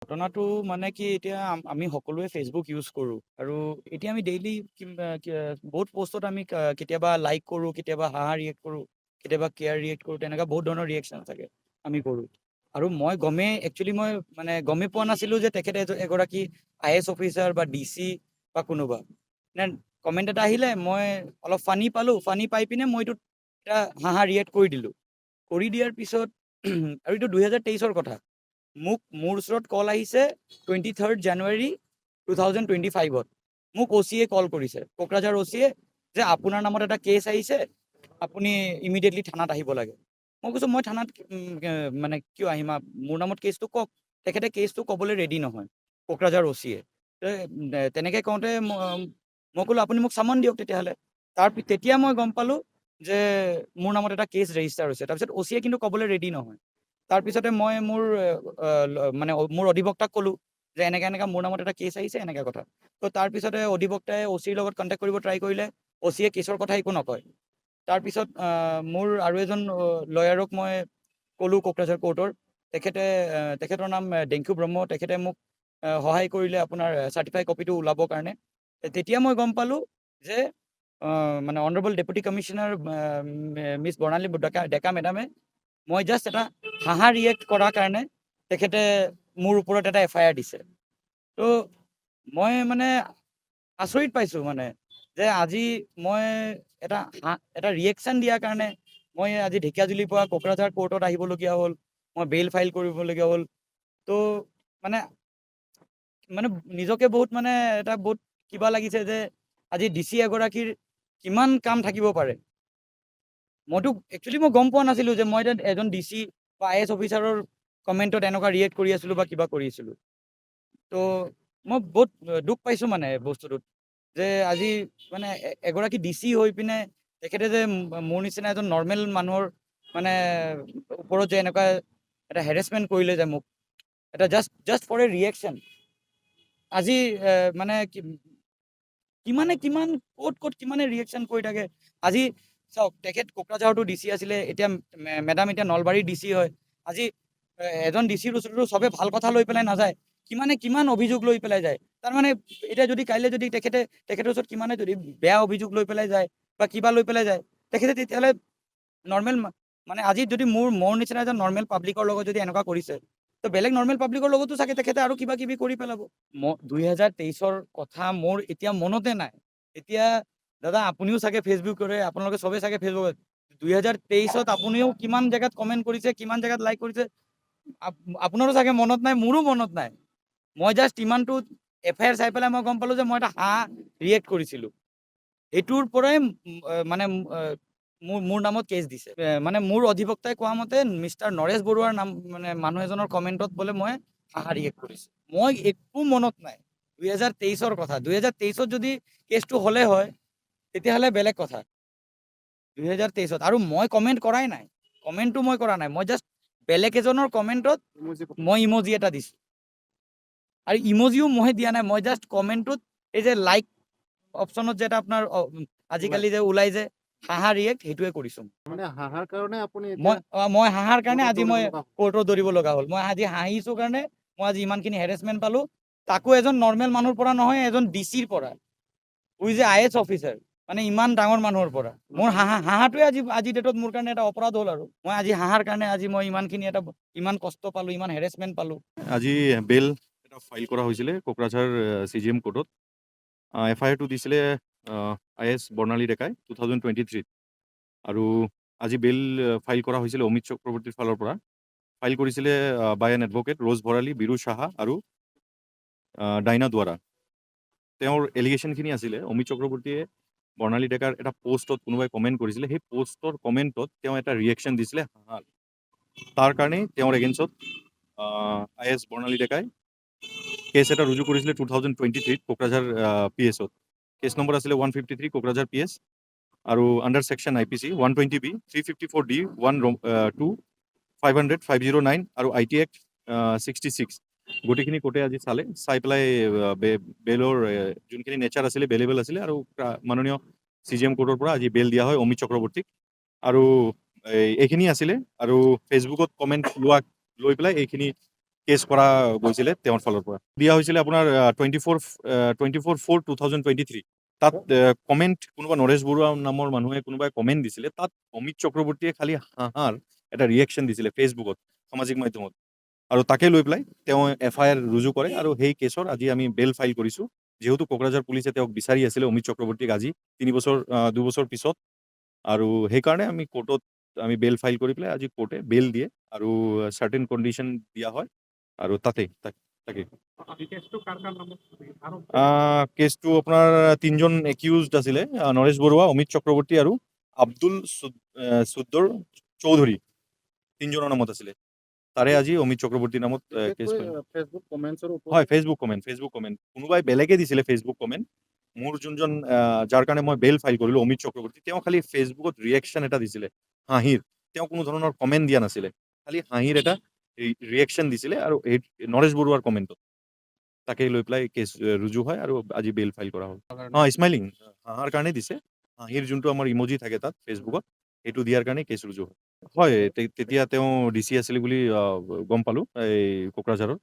ঘটনাটো মানে কি এতিয়া আমি সকলোৱে ফেচবুক ইউজ কৰোঁ আৰু এতিয়া আমি ডেইলি বহুত পষ্টত আমি কেতিয়াবা লাইক কৰোঁ, কেতিয়াবা হাঁহা ৰিয়েক্ট কৰোঁ, কেতিয়াবা কেয়াৰ ৰিয়েক্ট কৰোঁ, তেনেকুৱা বহুত ধৰণৰ ৰিয়েকশ্যন থাকে আমি কৰোঁ। আৰু মই একচুৱেলি মই মানে গমেই পোৱা নাছিলোঁ যে তেখেতে এগৰাকী IAS অফিচাৰ বা DC বা কোনোবা। কমেণ্ট এটা আহিলে, মই অলপ ফানি পালোঁ, ফানি পাই পিনে মই এইটোত এটা হাঁহা ৰিয়েক্ট কৰি দিলোঁ। কৰি দিয়াৰ পিছত আৰু এইটো 2023ৰ কথা। মোৰ ওচৰত কল আহিছে 23rd January 2025ত। মোক OC-য়ে কল কৰিছে, কোকৰাঝাৰ OC-য়ে, যে আপোনাৰ নামত এটা কেছ আহিছে, আপুনি ইমিডিয়েটলি থানাত আহিব লাগে। মই কৈছোঁ মই থানাত মানে কিয় আহিম, মোৰ নামত কেছটো কওক। তেখেতে কেছটো ক'বলৈ ৰেডি নহয়, কোকৰাঝাৰ OC-য়ে। তেনেকৈ কওঁতে মই ক'লোঁ আপুনি মোক চামন দিয়ক তেতিয়াহ'লে। তেতিয়া মই গম পালোঁ যে মোৰ নামত এটা কেছ ৰেজিষ্টাৰ হৈছে। তাৰপিছত OC-য়ে কিন্তু ক'বলৈ ৰেডি নহয়। তাৰপিছতে মই মানে মোৰ অধিবক্তাক ক'লোঁ যে এনেকৈ মোৰ নামত এটা কেছ আহিছে, এনেকৈ কথা। তো তাৰপিছতে অধিবক্তাই OC-ৰ লগত কণ্টেক্ট কৰিব ট্ৰাই কৰিলে, OC-য়ে কেছৰ কথা একো নকয়। তাৰপিছত মোৰ আৰু এজন লয়াৰক মই ক'লোঁ কোকৰাঝাৰ কোৰ্টৰ, তেখেতৰ নাম ডেংকু ব্ৰহ্ম। তেখেতে মোক সহায় কৰিলে আপোনাৰ চাৰ্টিফাই কপিটো ওলাবৰ কাৰণে। তেতিয়া মই গম পালোঁ যে মানে অনাৰেবল ডেপুটি কমিশ্যনাৰ মিছ বৰ্ণালী ডেকা মেডামে মই জাষ্ট এটা হাঁহা ৰিয়েক্ট কৰাৰ কাৰণে তেখেতে মোৰ ওপৰত এটা FIR দিছে। তো মই মানে আচৰিত পাইছোঁ মানে যে আজি মই এটা ৰিয়েকশ্যন দিয়াৰ কাৰণে মই আজি ঢেকীয়াজুলিৰ পৰা কোকৰাঝাৰ কোৰ্টত আহিবলগীয়া হ'ল, মই বেইল ফাইল কৰিবলগীয়া হ'ল। তো মানে নিজকে বহুত মানে এটা বহুত কিবা লাগিছে যে আজি DC এগৰাকীৰ কিমান কাম থাকিব পাৰে। মইতো একচুৱেলি মই গম পোৱা নাছিলোঁ যে মই এজন DC বা IAS অফিচাৰৰ কমেণ্টত এনেকুৱা ৰিয়েক্ট কৰি আছিলোঁ বা কিবা কৰি আছিলোঁ। তো মই বহুত দুখ পাইছোঁ মানে বস্তুটোত, যে আজি মানে এগৰাকী DC হৈ পিনে তেখেতে যে মোৰ নিচিনা এজন নৰ্মেল মানুহৰ মানে ওপৰত যে এনেকুৱা এটা হেৰেছমেণ্ট কৰিলে যে মোক, এটা জাষ্ট ফৰ এ ৰিয়েকশ্যন। আজি মানে কিমান ক'ত কিমানে ৰিয়েকশ্যন কৰি থাকে। আজি চাওক, তেখেত কোকৰাঝাৰতো DC আছিলে, এতিয়া মেডাম এতিয়া নলবাৰীৰ DC হয়। আজি এজন DCৰ ওচৰতো চবে ভাল কথা লৈ পেলাই নাযায়, কিমান অভিযোগ লৈ পেলাই যায়। তাৰমানে এতিয়া যদি কাইলৈ যদি তেখেতৰ ওচৰত কিমানে যদি বেয়া অভিযোগ লৈ পেলাই যায় বা কিবা লৈ পেলাই যায়, তেখেতে তেতিয়াহ'লে নৰ্মেল মানে আজি যদি মোৰ নিচিনা এজন নৰ্মেল পাব্লিকৰ লগত যদি এনেকুৱা কৰিছে, তো বেলেগ নৰ্মেল পাব্লিকৰ লগতো চাগে তেখেতে আৰু কিবা কিবি কৰি পেলাব। 2023ৰ কথা মোৰ এতিয়া মনতে নাই। এতিয়া দাদা আপুনিও চাগে ফেচবুক কৰে, আপোনালোকে চবে চাগে ফেচবুকত 2023ত আপুনিও কিমান জেগাত কমেণ্ট কৰিছে, কিমান জেগাত লাইক কৰিছে, আপোনাৰো চাগে মনত নাই, মোৰো মনত নাই। মই জাষ্ট ইমানটো FIR চাই পেলাই মই গম পালোঁ যে মই এটা হাঁহা ৰিয়েক্ট কৰিছিলোঁ। সেইটোৰ পৰাই মানে মোৰ নামত কেছ দিছে। মানে মোৰ অধিবক্তাই কোৱা মতে মিষ্টাৰ নৰেশ বৰুৱাৰ নাম মানে মানুহ এজনৰ কমেণ্টত বোলে মই হাঁহা ৰিয়েক্ট কৰিছোঁ। মই একো মনত নাই। 2023ৰ কথা। 2023ত যদি কেছটো হ'লে হয় তেতিয়াহ'লে বেলেগ কথা। 2023ত আৰু মই কমেণ্ট কৰাই নাই, কমেণ্টটো মই কৰা নাই। মই জাষ্ট বেলেগ এজনৰ কমেণ্টত মই ইমজি এটা দিছোঁ। আৰু ইমজিও মই দিয়া নাই, মই জাষ্ট কমেণ্টটোত এই যে লাইক অপশ্যনত যে এটা আপোনাৰ আজিকালি যে ওলাই যে হাঁহা ৰিয়েক্ট, সেইটোৱে কৰিছোঁ। মানে হাঁহাৰ কাৰণে আপুনি মই হাঁহাৰ কাৰণে আজি মই দৌৰিব লগা হ'ল। কোৰ্টত দৌৰিব লগা হ'ল। মই আজি হাঁহিছোঁ কাৰণে মই আজি ইমানখিনি হেৰেছমেণ্ট পালোঁ, তাকো এজন নৰ্মেল মানুহৰ পৰা নহয়, এজন DCৰ পৰা, who is a IAS officer. মানে ইমান ডাঙৰ মানুহৰ পৰা। মোৰ হাঁহাটোৱে আজি ডেটত মোৰ কাৰণে এটা অপৰাধ হ'ল। আৰু মই আজি হাঁহাৰ কাৰণে আজি মই ইমান কষ্ট পালোঁ, ইমান হেৰেছমেণ্ট পালোঁ। আজি বেল এটা ফাইল কৰা হৈছিলে কোকৰাঝাৰ CGM কোৰ্টত। FIR-টো দিছিলে IAS বৰ্ণালী ডেকাই 2023। আৰু আজি বেল ফাইল কৰা হৈছিলে অমিত চক্ৰৱৰ্তীৰ ফালৰ পৰা। ফাইল কৰিছিলে বাই এন এডভকেট ৰোজ ভৰালী, বিৰু সাহা আৰু ডাইনা দুৱাৰা। তেওঁৰ এলিগেশ্যনখিনি আছিলে অমিত চক্ৰৱৰ্তীয়ে বৰ্ণালী ডেকাৰ এটা পষ্টত কোনোবাই কমেণ্ট কৰিছিলে, সেই পষ্টৰ কমেণ্টত তেওঁ এটা ৰিয়েকশ্যন দিছিলে হাঁহা। তাৰ কাৰণেই তেওঁৰ এগেইনষ্টত IAS বৰ্ণালী ডেকাই কেছ এটা ৰুজু কৰিছিলে 2023ত কোকৰাঝাৰ PS-ত। কেছ নম্বৰ আছিলে 153 কোকৰাঝাৰ PS, আৰু under section IPC 120B 354D 1-2 500 509 আৰু IT Act 66। গোটেইখিনি কোৰ্টে আজি চাই পেলাই বেলৰ যোনখিনি নেচাৰ আছিলে বেলেবল আছিলে, আৰু মাননীয় CGM কোৰ্টৰ পৰা আজি বেল দিয়া হয় অমিত চক্ৰৱৰ্তীক। আৰু এইখিনি আছিলে, আৰু ফেচবুকত কমেণ্ট লৈ পেলাই এইখিনি কেছ কৰা গৈছিলে তেওঁৰ ফালৰ পৰা। দিয়া হৈছিলে আপোনাৰ 24/4/2023। তাত কমেণ্ট কোনোবা নৰেশ বৰুৱা নামৰ মানুহে কোনোবাই কমেণ্ট দিছিলে। তাত অমিত চক্ৰৱৰ্তীয়ে খালি হাঁহাৰ এটা ৰিয়েকশ্যন দিছিলে ফেচবুকত, সামাজিক মাধ্যমত, আৰু তাকে লৈ পেলাই তেওঁ FIR ৰুজু কৰে আৰু সেই কেছৰ আজি আমি বেল ফাইল কৰিছোঁ। যিহেতু কোকৰাঝাৰ পুলিচে তেওঁক বিচাৰি আছিলে অমিত চক্ৰৱৰ্তীক আজি 2 বছৰ পিছত, আৰু সেইকাৰণে আমি কোৰ্টত আমি বেল ফাইল কৰি পেলাই আজি কোৰ্টে বেল দিয়ে আৰু চাৰ্টেন কণ্ডিশ্যন দিয়া হয় আৰু তাকে কেছটো আপোনাৰ 3জন একিউজড আছিলে, নৰেশ বৰুৱা, অমিত চক্ৰৱৰ্তী আৰু আব্দুল চুদ্দৰ চৌধুৰী, 3জনৰ নামত আছিলে। তাৰে আজি অমিত চক্ৰৱৰ্তীৰ নামত কেছ ফেচবুক কমেণ্টছৰ ওপৰত হয়। ফেচবুক কমেণ্ট কোনোবাই বেলেগে দিছিলে ফেচবুক কমেণ্ট। মোৰ যোনজন যাৰ কাৰণে মই বেল ফাইল কৰিলোঁ অমিত চক্ৰৱৰ্তী, তেওঁ খালি ফেচবুকত ৰিয়েকশ্যন এটা দিছিলে হাঁহিৰ। তেওঁ কোনো ধৰণৰ কমেণ্ট দিয়া নাছিলে, খালি হাঁহিৰ এটা ৰিয়েকশ্যন দিছিলে আৰু এই নৰেশ বৰুৱাৰ কমেণ্টত। তাকে লৈ পেলাই কেছ ৰুজু হয় আৰু আজি বেল ফাইল কৰা হ'ল। স্মাইলিং হাঁহাৰ কাৰণে দিছে, হাঁহিৰ যোনটো আমাৰ ইমজি থাকে তাত ফেচবুকত, সেইটো দিয়াৰ কাৰণে কেছ ৰুজু হয়। হয়, তেতিয়া তেওঁ DC আছিলে বুলি গম পালোঁ এই কোকৰাঝাৰৰ।